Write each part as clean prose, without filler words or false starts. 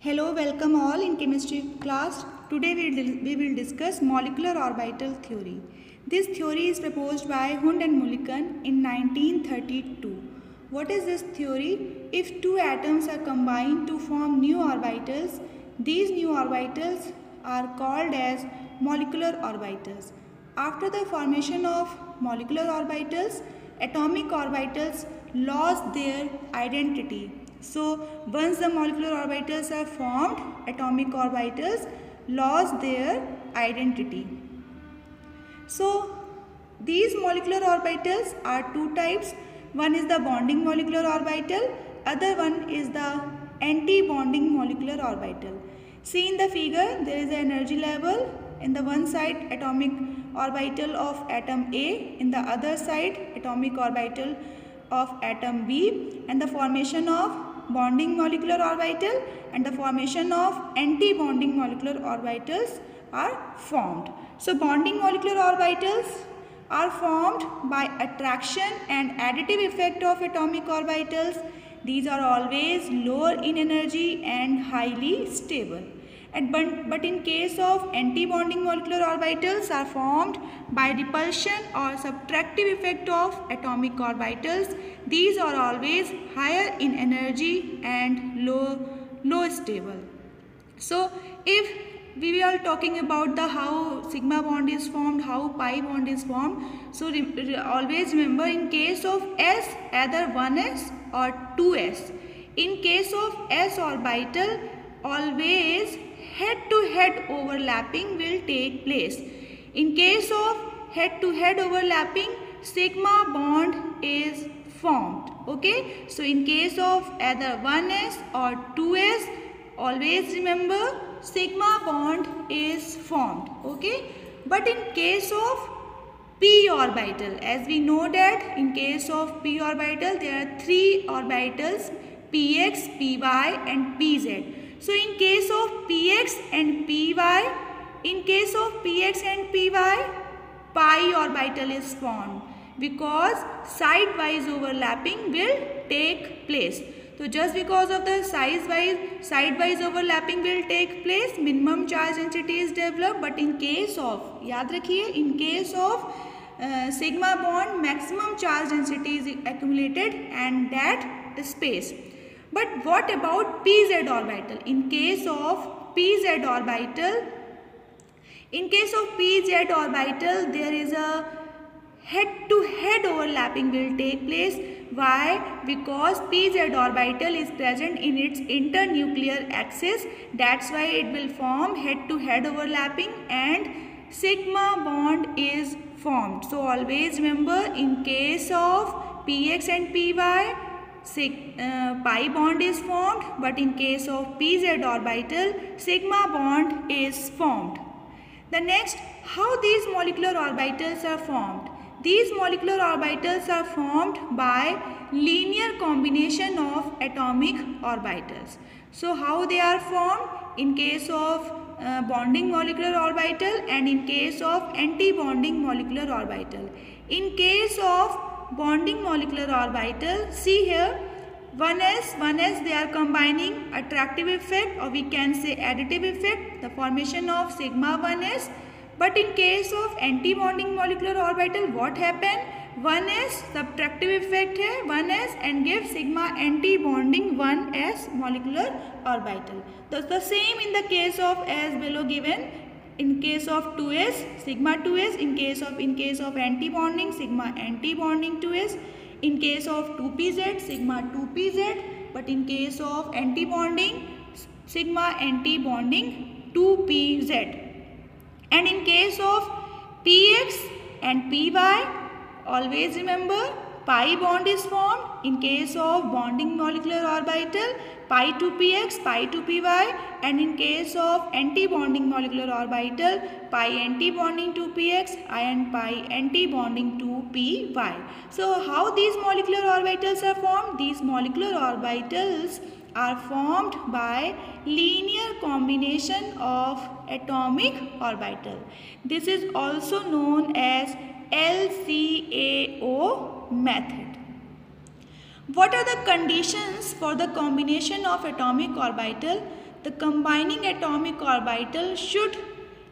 Hello, welcome all in chemistry class. Today we will discuss molecular orbital theory. This theory is proposed by Hund and Mulliken in 1932. What is this theory? If two atoms are combined to form new orbitals, these new orbitals are called as molecular orbitals. After the formation of molecular orbitals, atomic orbitals lost their identity. So, once the molecular orbitals are formed, atomic orbitals lost their identity. So, these molecular orbitals are two types. One is the bonding molecular orbital, other one is the anti-bonding molecular orbital. See in the figure, there is an energy level. In the one side, atomic orbital of atom A, in the other side, atomic orbital of atom B, and the formation of bonding molecular orbital and the formation of anti-bonding molecular orbitals are formed. So, bonding molecular orbitals are formed by attraction and additive effect of atomic orbitals. These are always lower in energy and highly stable. But in case of anti-bonding molecular orbitals are formed by repulsion or subtractive effect of atomic orbitals. These are always higher in energy and low stable. So if we are talking about the how sigma bond is formed, how pi bond is formed. So always remember, in case of S, either 1s or 2s. In case of S orbital, always head-to-head overlapping will take place. In case of head-to-head overlapping, sigma bond is formed. Okay, so in case of either 1s or 2s, always remember sigma bond is formed. Okay, but in case of p orbital, as we know that in case of p orbital there are three orbitals, px, py and pz. So in case of px and py, pi orbital is formed because side-wise overlapping will take place. So just because of the side-wise overlapping will take place, minimum charge density is developed. But in case of, याद रखिए, in case of sigma bond, maximum charge density is accumulated and that space. But what about pz orbital? In case of pz orbital, there is a head-to-head overlapping will take place. Why? Because pz orbital is present in its internuclear axis. That's why it will form head-to-head overlapping and sigma bond is formed. So always remember, in case of px and py, pi bond is formed, but in case of pz orbital, sigma bond is formed. The next, how these molecular orbitals are formed? These molecular orbitals are formed by linear combination of atomic orbitals. So how they are formed? In case of bonding molecular orbital and in case of anti-bonding molecular orbital. In case of bonding molecular orbital, see here, 1s they are combining attractive effect, or we can say additive effect, the formation of sigma 1s. But in case of anti-bonding molecular orbital, what happened? 1s subtractive effect है 1s and give sigma anti-bonding 1s molecular orbital. Thus the same in the case of as below given. In case of 2s, sigma 2s. In case of anti-bonding, sigma anti-bonding 2s. In case of 2pz, sigma 2pz. But in case of anti-bonding, sigma anti-bonding 2pz. And in case of px and py, always remember pi bond is formed. In case of bonding molecular orbital, pi to px, pi to py, and in case of anti-bonding molecular orbital, pi anti-bonding to px and pi anti-bonding to py. So how these molecular orbitals are formed? These molecular orbitals are formed by linear combination of atomic orbital. This is also known as LCAO method. What are the conditions for the combination of atomic orbital? the combining atomic orbital should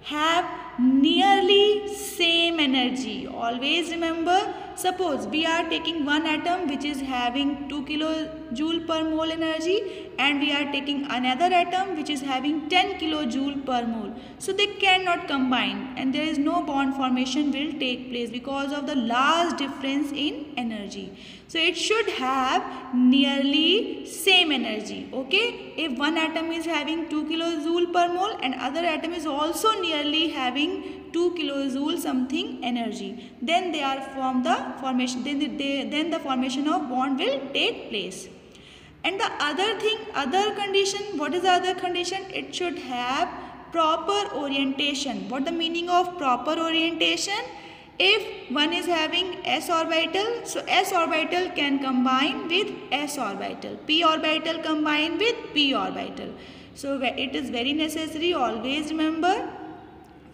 have nearly same energy. Always remember, suppose we are taking one atom which is having 2 kilojoule per mole energy, and we are taking another atom which is having 10 kilojoule per mole. So they cannot combine and there is no bond formation will take place because of the large difference in energy. So it should have nearly same energy. Okay, if one atom is having 2 kilojoule per mole and other atom is also nearly having 2 kilojoule something energy, then they are form the formation. Then the formation of bond will take place. And the other condition, what is the other condition? It should have proper orientation. What the meaning of proper orientation? If one is having s orbital, so s orbital can combine with s orbital, p orbital combine with p orbital. So it is very necessary, always remember,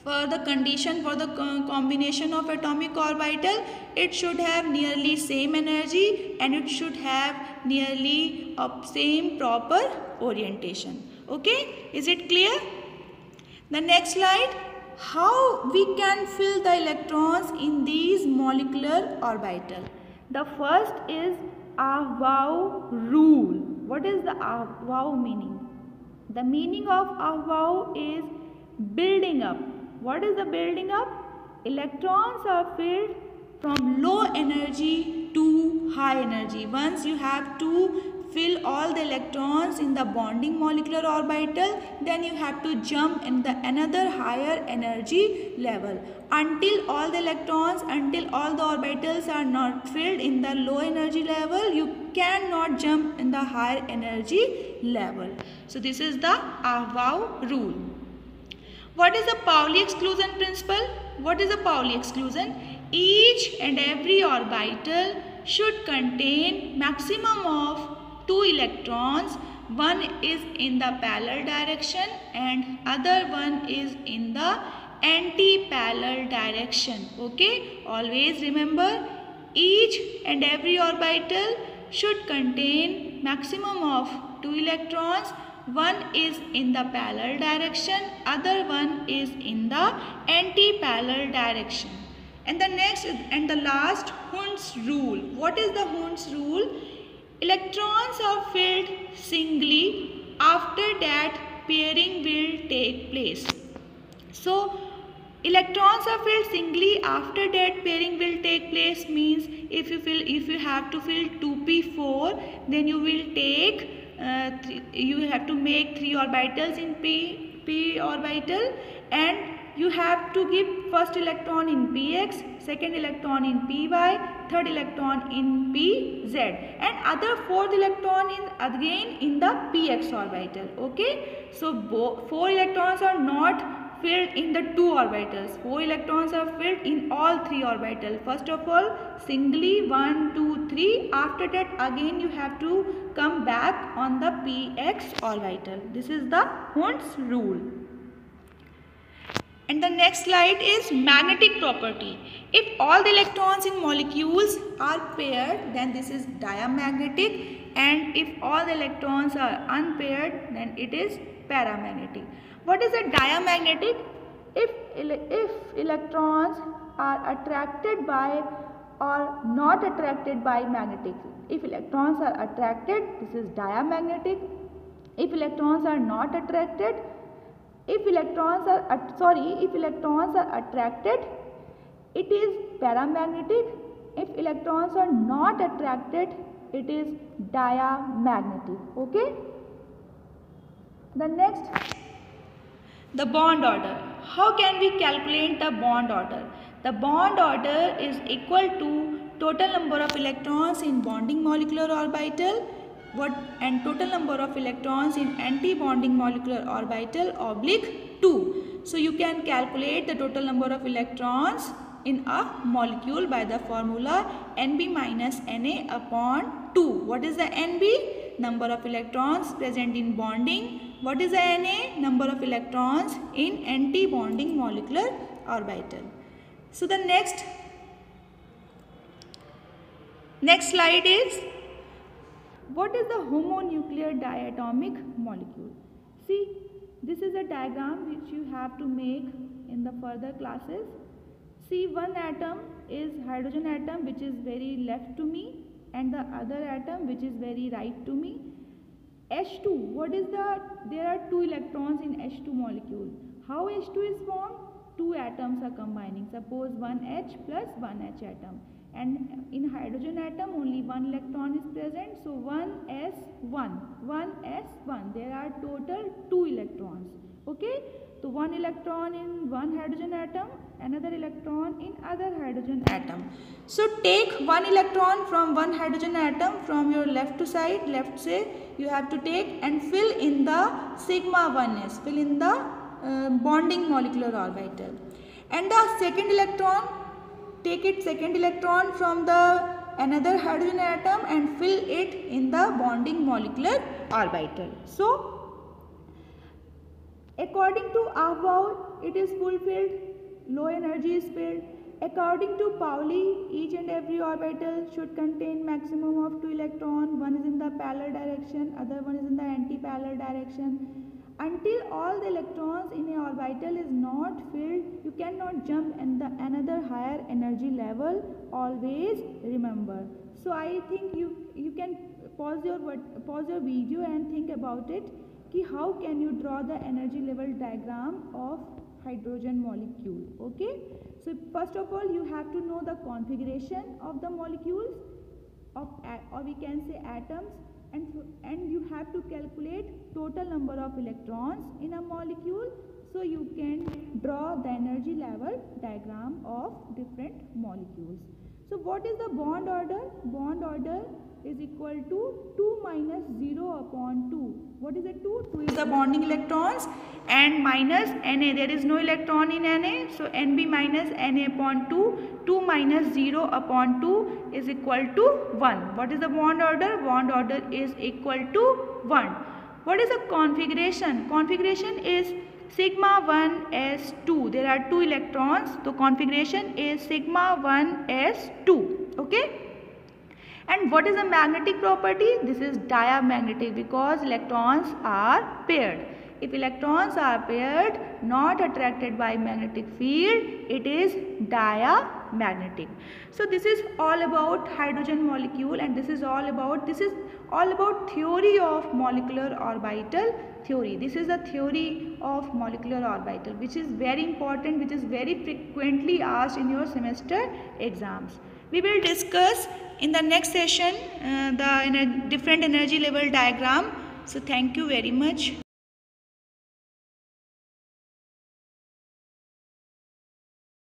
for the condition for the combination of atomic orbital, it should have nearly same energy and it should have nearly same proper orientation. Okay, is it clear? The next slide. How we can fill the electrons in these molecular orbital? The first is Aufbau rule. What is the Aufbau meaning? The meaning of Aufbau is building up. What is the building up? Electrons are filled from low energy to high energy. Once you have to fill all the electrons in the bonding molecular orbital, then you have to jump in the another higher energy level. Until all the orbitals are not filled in the low energy level, you cannot jump in the higher energy level. So this is the Aufbau rule. What is the Pauli exclusion principle? What is the Pauli exclusion? Each and every orbital should contain maximum of 2 electrons. One is in the parallel direction and other one is in the anti-parallel direction. Okay, always remember, each and every orbital should contain maximum of 2 electrons. One is in the parallel direction, other one is in the anti-parallel direction. And the next and the last, Hund's rule. What is the Hund's rule? Electrons are filled singly. After that, pairing will take place. So electrons are filled singly. After that, pairing will take place. Means if you have to fill 2p4, then you will take you have to make 3 orbitals in p orbital, and you have to give first electron in px, second electron in py, third electron in pz, and other fourth electron in again in the px orbital. Okay, so 4 electrons are not filled in the 2 orbitals. 4 electrons are filled in all 3 orbitals. First of all, singly 1, 2, 3. After that, again you have to come back on the px orbital. This is the Hund's rule. And the next slide is magnetic property. If all the electrons in molecules are paired, then this is diamagnetic, and if all the electrons are unpaired, then it is paramagnetic. What is a diamagnetic? If electrons are attracted by or not attracted by magnetic. If electrons are attracted, this is diamagnetic. If electrons are not attracted, if electrons are attracted, it is paramagnetic. If electrons are not attracted, it is diamagnetic. Okay. The next, the bond order. How can we calculate the bond order? The bond order is equal to total number of electrons in bonding molecular orbital and total number of electrons in anti-bonding molecular orbital oblique 2. So you can calculate the total number of electrons in a molecule by the formula Nb minus Na upon 2. What is the Nb? Number of electrons present in bonding. What is the Na? Number of electrons in anti-bonding molecular orbital. So the next slide is, what is the homonuclear diatomic molecule? See, this is a diagram which you have to make in the further classes. See, one atom is hydrogen atom which is very left to me, and the other atom which is very right to me. H2, what is there are 2 electrons in H2 molecule. How H2 is formed? 2 atoms are combining. Suppose 1H plus 1H atom. And in hydrogen atom only 1 electron is present. So 1s1, 1s1. There are total 2 electrons. Okay. So 1 electron in one hydrogen atom, another electron in other hydrogen atom. So take 1 electron from one hydrogen atom from your left to side, left say you have to take and fill in the sigma 1s, fill in the bonding molecular orbital. And the second electron, take it second electron from the another hydrogen atom and fill it in the bonding molecular orbital. So according to Aufbau, it is fulfilled, low energy is filled. According to Pauli, each and every orbital should contain maximum of 2 electrons. One is in the parallel direction, other one is in the anti-parallel direction. Until all the electrons in a orbital is not filled, you cannot jump in the another higher energy level. Always remember. So I think you can pause your video and think about it. How can you draw the energy level diagram of hydrogen molecule? Okay, so first of all you have to know the configuration of the molecules of, or we can say atoms, and you have to calculate total number of electrons in a molecule, so you can draw the energy level diagram of different molecules. So what is the bond order? Bond order is equal to 2 minus 0 upon 2. What is it? 2? 2 is the bonding electrons, and minus Na. There is no electron in Na. So Nb minus Na upon 2. 2 minus 0 upon 2 is equal to 1. What is the bond order? Bond order is equal to 1. What is the configuration? Configuration is sigma 1s2. There are 2 electrons. So configuration is sigma 1s2. Okay. And what is the magnetic property? This is diamagnetic because electrons are paired. If electrons are paired, not attracted by magnetic field, it is diamagnetic. So this is all about hydrogen molecule, and this is all about theory of molecular orbital theory. This is the theory of molecular orbital, which is very important, which is very frequently asked in your semester exams. We will discuss in the next session the different energy level diagram. So thank you very much.